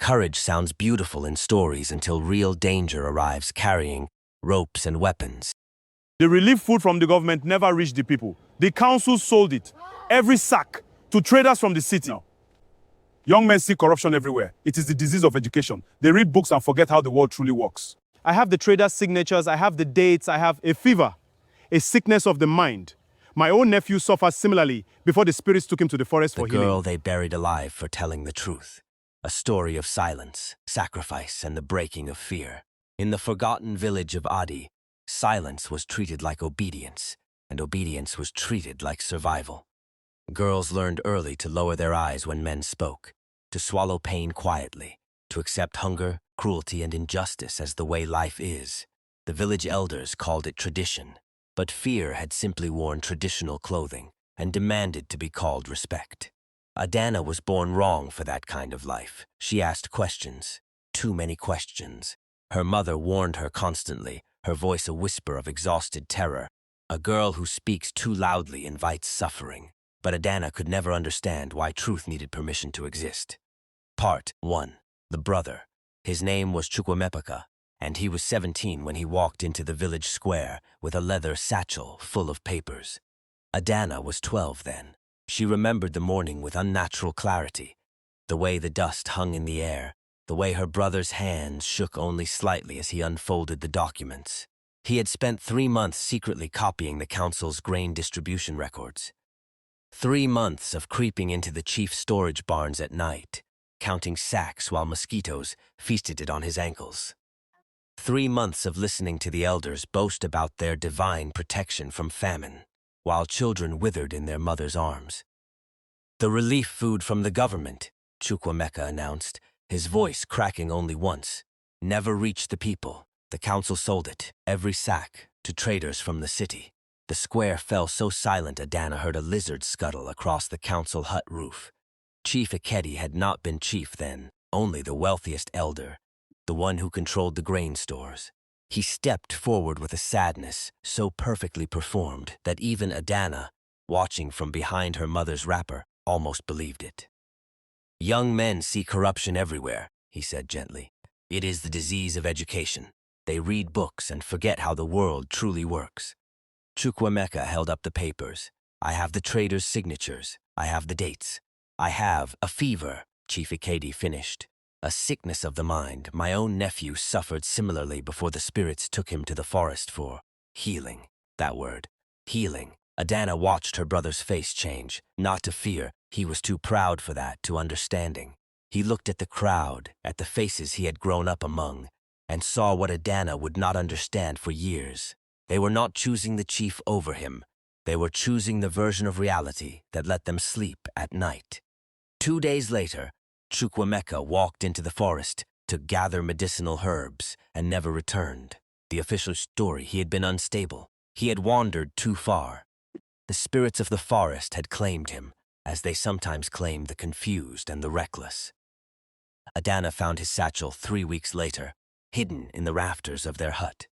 Courage sounds beautiful in stories until real danger arrives carrying ropes and weapons. The relief food from the government never reached the people. The council sold it, every sack, to traders from the city. No. Young men see corruption everywhere. It is the disease of education. They read books and forget how the world truly works. I have the traders' signatures, I have the dates, I have a fever, a sickness of the mind. My own nephew suffered similarly before the spirits took him to the forest for healing. The girl they buried alive for telling the truth. A story of silence, sacrifice, and the breaking of fear. In the forgotten village of Adi, silence was treated like obedience, and obedience was treated like survival. Girls learned early to lower their eyes when men spoke, to swallow pain quietly, to accept hunger, cruelty, and injustice as the way life is. The village elders called it tradition, but fear had simply worn traditional clothing and demanded to be called respect. Adana was born wrong for that kind of life. She asked questions, too many questions. Her mother warned her constantly, her voice a whisper of exhausted terror. A girl who speaks too loudly invites suffering. But Adana could never understand why truth needed permission to exist. Part 1. The brother. His name was Chukua, and he was 17 when he walked into the village square with a leather satchel full of papers. Adana was 12 then. She remembered the morning with unnatural clarity, the way the dust hung in the air, the way her brother's hands shook only slightly as he unfolded the documents. He had spent 3 months secretly copying the council's grain distribution records. 3 months of creeping into the chief's storage barns at night, counting sacks while mosquitoes feasted on his ankles. 3 months of listening to the elders boast about their divine protection from famine, while children withered in their mother's arms. The relief food from the government, Chukua announced, his voice cracking only once, never reached the people. The council sold it, every sack, to traders from the city. The square fell so silent Adana heard a lizard scuttle across the council hut roof. Chief Ikedi had not been chief then, only the wealthiest elder, the one who controlled the grain stores. He stepped forward with a sadness so perfectly performed that even Adana, watching from behind her mother's wrapper, almost believed it. "Young men see corruption everywhere," he said gently. "It is the disease of education. They read books and forget how the world truly works." Chukua held up the papers. "I have the traders' signatures. I have the dates. I have a fever," Chief Ikedi finished. "A sickness of the mind. My own nephew suffered similarly before the spirits took him to the forest for healing." That word, healing. Adana watched her brother's face change, not to fear. He was too proud for that, to understanding. He looked at the crowd, at the faces he had grown up among, and saw what Adana would not understand for years. They were not choosing the chief over him. They were choosing the version of reality that let them sleep at night. 2 days later, Chukua walked into the forest to gather medicinal herbs and never returned. The official story, he had been unstable. He had wandered too far. The spirits of the forest had claimed him, as they sometimes claimed the confused and the reckless. Adana found his satchel 3 weeks later, hidden in the rafters of their hut.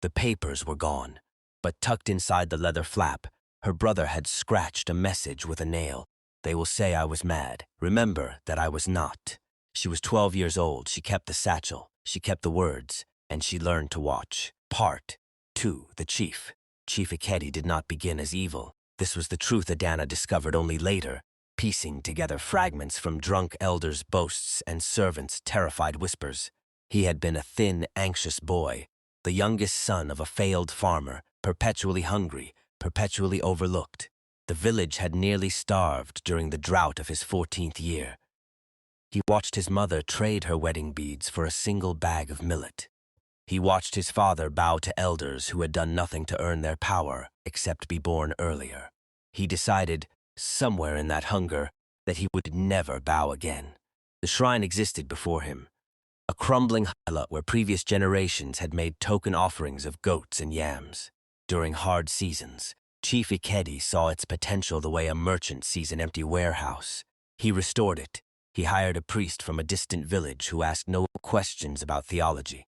The papers were gone, but tucked inside the leather flap, her brother had scratched a message with a nail. "They will say I was mad. Remember that I was not." She was 12 years old. She kept the satchel. She kept the words, and she learned to watch. Part 2. The Chief. Chief Ikedi did not begin as evil. This was the truth Adana discovered only later, piecing together fragments from drunk elders' boasts and servants' terrified whispers. He had been a thin, anxious boy, the youngest son of a failed farmer, perpetually hungry, perpetually overlooked. The village had nearly starved during the drought of his 14th year. He watched his mother trade her wedding beads for a single bag of millet. He watched his father bow to elders who had done nothing to earn their power except be born earlier. He decided, somewhere in that hunger, that he would never bow again. The shrine existed before him, a crumbling hut where previous generations had made token offerings of goats and yams. During hard seasons, Chief Ikedi saw its potential the way a merchant sees an empty warehouse. He restored it. He hired a priest from a distant village who asked no questions about theology.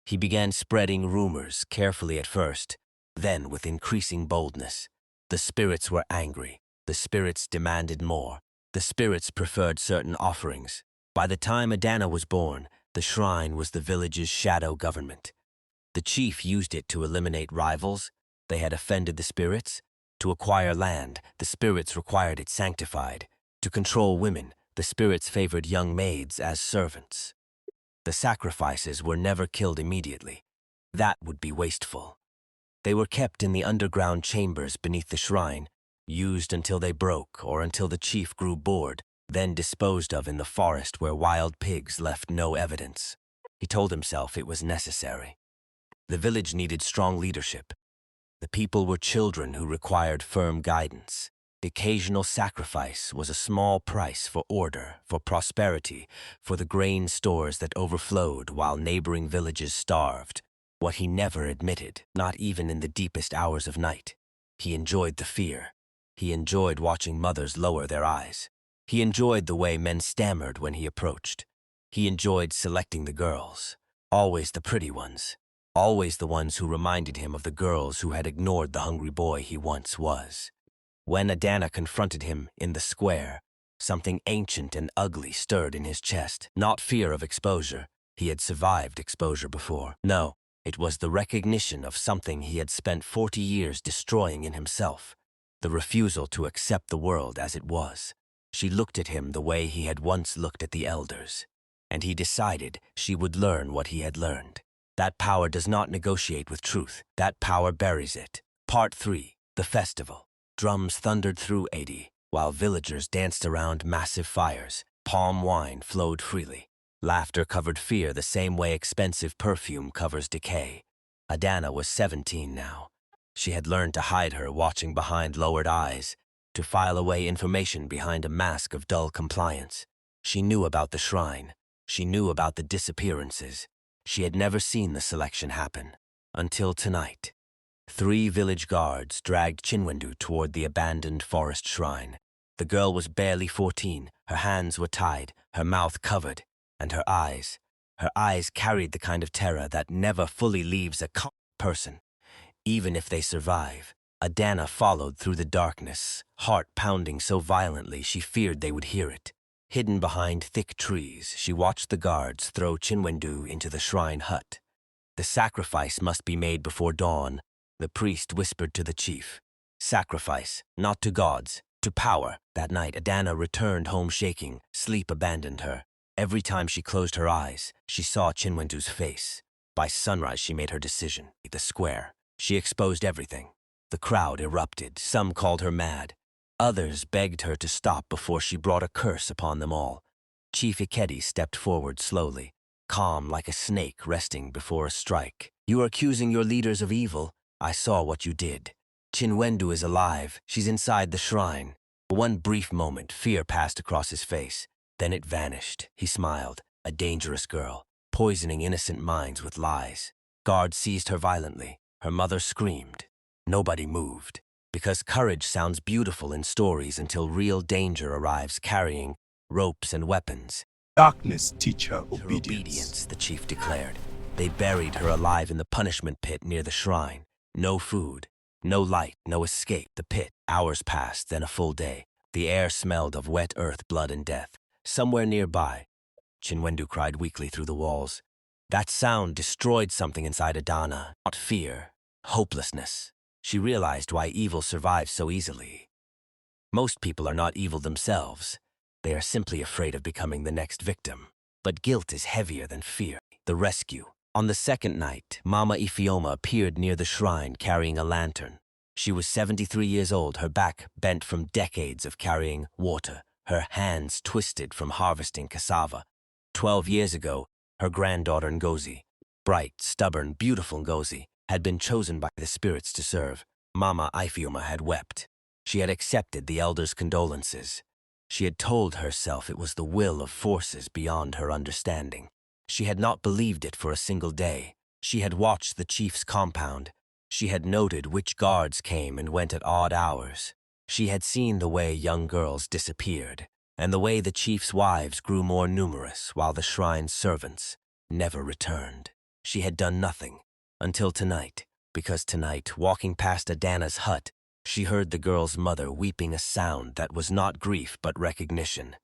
He began spreading rumors, carefully at first, then with increasing boldness. The spirits were angry. The spirits demanded more. The spirits preferred certain offerings. By the time Adana was born, the shrine was the village's shadow government. The chief used it to eliminate rivals. They had offended the spirits. To acquire land, the spirits required it sanctified. To control women, the spirits favored young maids as servants. The sacrifices were never killed immediately. That would be wasteful. They were kept in the underground chambers beneath the shrine, used until they broke or until the chief grew bored, then disposed of in the forest where wild pigs left no evidence. He told himself it was necessary. The village needed strong leadership. The people were children who required firm guidance. The occasional sacrifice was a small price for order, for prosperity, for the grain stores that overflowed while neighboring villages starved. What he never admitted, not even in the deepest hours of night. He enjoyed the fear. He enjoyed watching mothers lower their eyes. He enjoyed the way men stammered when he approached. He enjoyed selecting the girls, always the pretty ones, always the ones who reminded him of the girls who had ignored the hungry boy he once was. When Adana confronted him in the square, something ancient and ugly stirred in his chest. Not fear of exposure. He had survived exposure before. No. It was the recognition of something he had spent 40 years destroying in himself, the refusal to accept the world as it was. She looked at him the way he had once looked at the elders, and he decided she would learn what he had learned. That power does not negotiate with truth. That power buries it. Part 3. The Festival. Drums thundered through Adi, while villagers danced around massive fires. Palm wine flowed freely. Laughter covered fear the same way expensive perfume covers decay. Adana was 17 now. She had learned to hide her watching behind lowered eyes, to file away information behind a mask of dull compliance. She knew about the shrine. She knew about the disappearances. She had never seen the selection happen. Until tonight. 3 village guards dragged Chinwendu toward the abandoned forest shrine. The girl was barely 14. Her hands were tied, her mouth covered. And her eyes carried the kind of terror that never fully leaves a person, even if they survive. Adana followed through the darkness, heart pounding so violently she feared they would hear it. Hidden behind thick trees, she watched the guards throw Chinwendu into the shrine hut. The sacrifice must be made before dawn, the priest whispered to the chief. Sacrifice, not to gods, to power. That night Adana returned home shaking. Sleep abandoned her. Every time she closed her eyes, she saw Chinwendu's face. By sunrise, she made her decision. The square. She exposed everything. The crowd erupted. Some called her mad. Others begged her to stop before she brought a curse upon them all. Chief Ikedi stepped forward slowly, calm like a snake resting before a strike. You are accusing your leaders of evil. I saw what you did. Chinwendu is alive. She's inside the shrine. For one brief moment, fear passed across his face. Then it vanished. He smiled. A dangerous girl, poisoning innocent minds with lies. Guards seized her violently. Her mother screamed. Nobody moved. Because courage sounds beautiful in stories until real danger arrives carrying ropes and weapons. Darkness teach her Her obedience. the chief declared. They buried her alive in the punishment pit near the shrine. No food, no light, no escape. The pit. Hours passed, then a full day. The air smelled of wet earth, blood, and death. Somewhere nearby, Chinwendu cried weakly through the walls. That sound destroyed something inside Adana. Not fear, hopelessness. She realized why evil survives so easily. Most people are not evil themselves. They are simply afraid of becoming the next victim. But guilt is heavier than fear. The rescue. On the second night, Mama Ifioma appeared near the shrine carrying a lantern. She was 73 years old, her back bent from decades of carrying water. Her hands twisted from harvesting cassava. 12 years ago, her granddaughter Ngozi, bright, stubborn, beautiful Ngozi, had been chosen by the spirits to serve. Mama Ifioma had wept. She had accepted the elders' condolences. She had told herself it was the will of forces beyond her understanding. She had not believed it for a single day. She had watched the chief's compound. She had noted which guards came and went at odd hours. She had seen the way young girls disappeared, and the way the chief's wives grew more numerous while the shrine's servants never returned. She had done nothing, until tonight, because tonight, walking past Adana's hut, she heard the girl's mother weeping a sound that was not grief but recognition.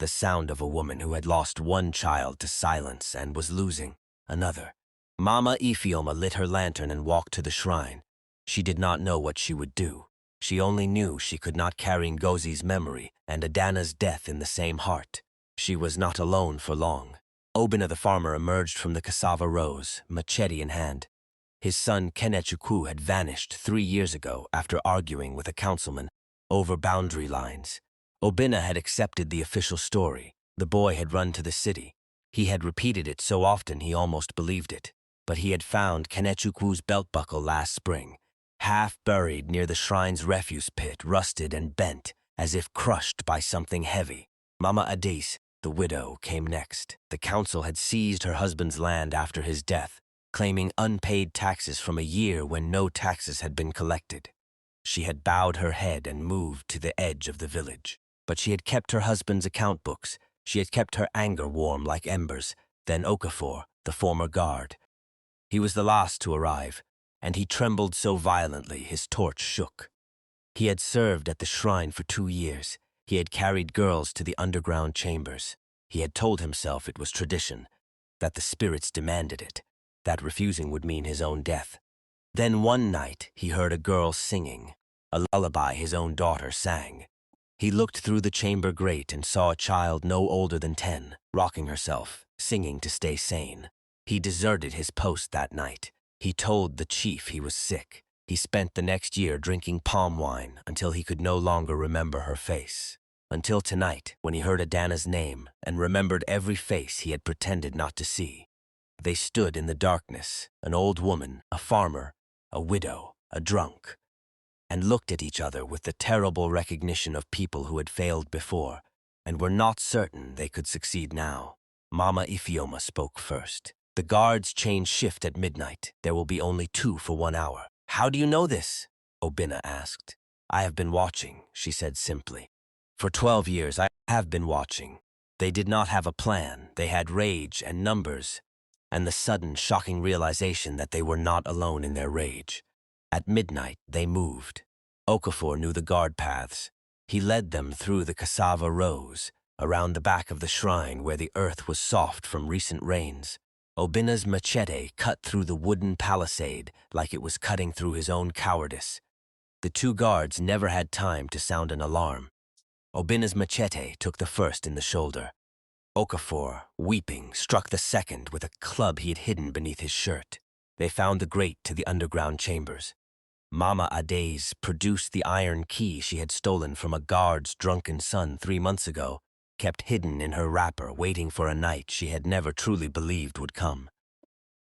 the sound of a woman who had lost one child to silence and was losing another. Mama Ifeoma lit her lantern and walked to the shrine. She did not know what she would do. She only knew she could not carry Ngozi's memory and Adanna's death in the same heart. She was not alone for long. Obinna the farmer emerged from the cassava rows, machete in hand. His son Chukua had vanished 3 years ago after arguing with a councilman over boundary lines. Obinna had accepted the official story. The boy had run to the city. He had repeated it so often he almost believed it. But he had found Chukua's belt buckle last spring, half buried near the shrine's refuse pit, rusted and bent, as if crushed by something heavy. Mama Adis, the widow, came next. The council had seized her husband's land after his death, claiming unpaid taxes from a year when no taxes had been collected. She had bowed her head and moved to the edge of the village. But she had kept her husband's account books. She had kept her anger warm like embers. Then Okafor, the former guard. He was the last to arrive, and he trembled so violently his torch shook. He had served at the shrine for 2 years. He had carried girls to the underground chambers. He had told himself it was tradition, that the spirits demanded it, that refusing would mean his own death. Then one night he heard a girl singing, a lullaby his own daughter sang. He looked through the chamber grate and saw a child no older than 10, rocking herself, singing to stay sane. He deserted his post that night. He told the chief he was sick. He spent the next year drinking palm wine until he could no longer remember her face. Until tonight, when he heard Adanna's name and remembered every face he had pretended not to see. They stood in the darkness, an old woman, a farmer, a widow, a drunk, and looked at each other with the terrible recognition of people who had failed before and were not certain they could succeed now. Mama Ifeoma spoke first. The guards change shift at midnight. There will be only 2 for 1 hour. How do you know this? Obinna asked. I have been watching, she said simply. For 12 years I have been watching. They did not have a plan. They had rage and numbers, and the sudden shocking realization that they were not alone in their rage. At midnight, they moved. Okafor knew the guard paths. He led them through the cassava rows, around the back of the shrine where the earth was soft from recent rains. Obinna's machete cut through the wooden palisade like it was cutting through his own cowardice. The 2 guards never had time to sound an alarm. Obinna's machete took the first in the shoulder. Okafor, weeping, struck the second with a club he had hidden beneath his shirt. They found the grate to the underground chambers. Mama Adis produced the iron key she had stolen from a guard's drunken son 3 months ago, kept hidden in her wrapper, waiting for a night she had never truly believed would come.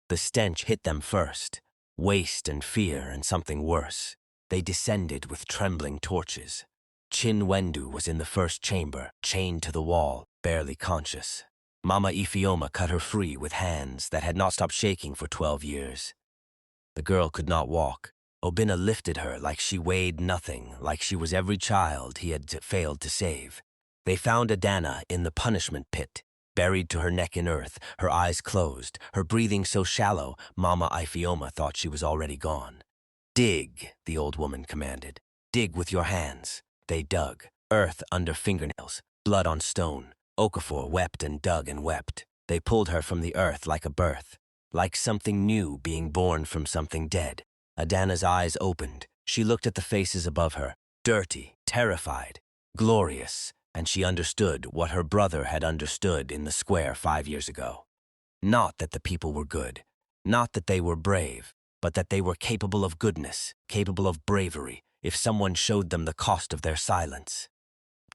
The stench hit them first, waste and fear and something worse. They descended with trembling torches. Chinwendu was in the first chamber, chained to the wall, barely conscious. Mama Ifeoma cut her free with hands that had not stopped shaking for 12 years. The girl could not walk. Obinna lifted her like she weighed nothing, like she was every child he had failed to save. They found Adana in the punishment pit, buried to her neck in earth, her eyes closed, her breathing so shallow, Mama Ifeoma thought she was already gone. Dig, the old woman commanded. Dig with your hands. They dug, earth under fingernails, blood on stone. Okafor wept and dug and wept. They pulled her from the earth like a birth, like something new being born from something dead. Adanna's eyes opened. She looked at the faces above her, dirty, terrified, glorious, and she understood what her brother had understood in the square 5 years ago. Not that the people were good, not that they were brave, but that they were capable of goodness, capable of bravery, if someone showed them the cost of their silence.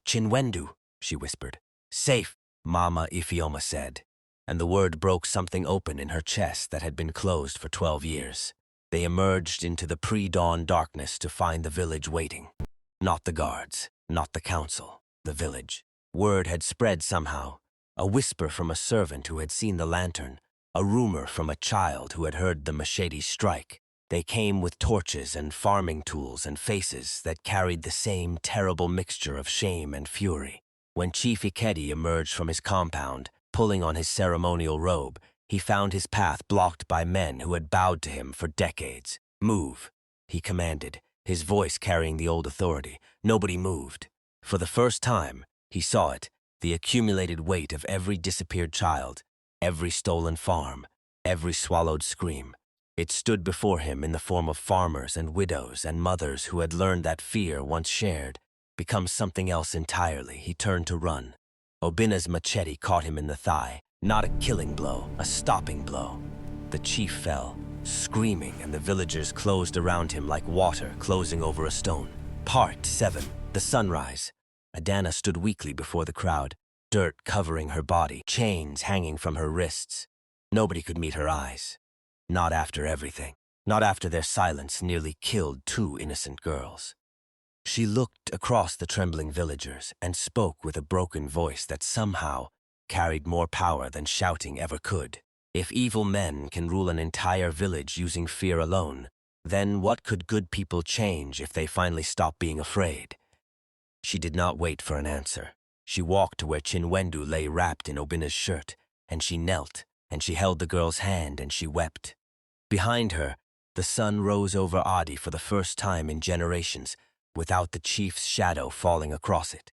Chinwendu, she whispered. Safe, Mama Ifeoma said, and the word broke something open in her chest that had been closed for 12 years. They emerged into the pre-dawn darkness to find the village waiting. Not the guards, not the council, the village. Word had spread somehow, a whisper from a servant who had seen the lantern, a rumor from a child who had heard the machete strike. They came with torches and farming tools and faces that carried the same terrible mixture of shame and fury. When Chief Ikedi emerged from his compound, pulling on his ceremonial robe, he found his path blocked by men who had bowed to him for decades. Move, he commanded, his voice carrying the old authority. Nobody moved. For the first time, he saw it, the accumulated weight of every disappeared child, every stolen farm, every swallowed scream. It stood before him in the form of farmers and widows and mothers who had learned that fear, once shared, becomes something else entirely. He turned to run. Obinna's machete caught him in the thigh. Not a killing blow, a stopping blow. The chief fell, screaming, and the villagers closed around him like water closing over a stone. Part 7. The sunrise. Adana stood weakly before the crowd, dirt covering her body, chains hanging from her wrists. Nobody could meet her eyes. Not after everything. Not after their silence nearly killed 2 innocent girls. She looked across the trembling villagers and spoke with a broken voice that somehow carried more power than shouting ever could. If evil men can rule an entire village using fear alone, then what could good people change if they finally stop being afraid? She did not wait for an answer. She walked to where Chinwendu lay wrapped in Obinna's shirt, and she knelt, and she held the girl's hand, and she wept. Behind her, the sun rose over Adi for the first time in generations, without the chief's shadow falling across it.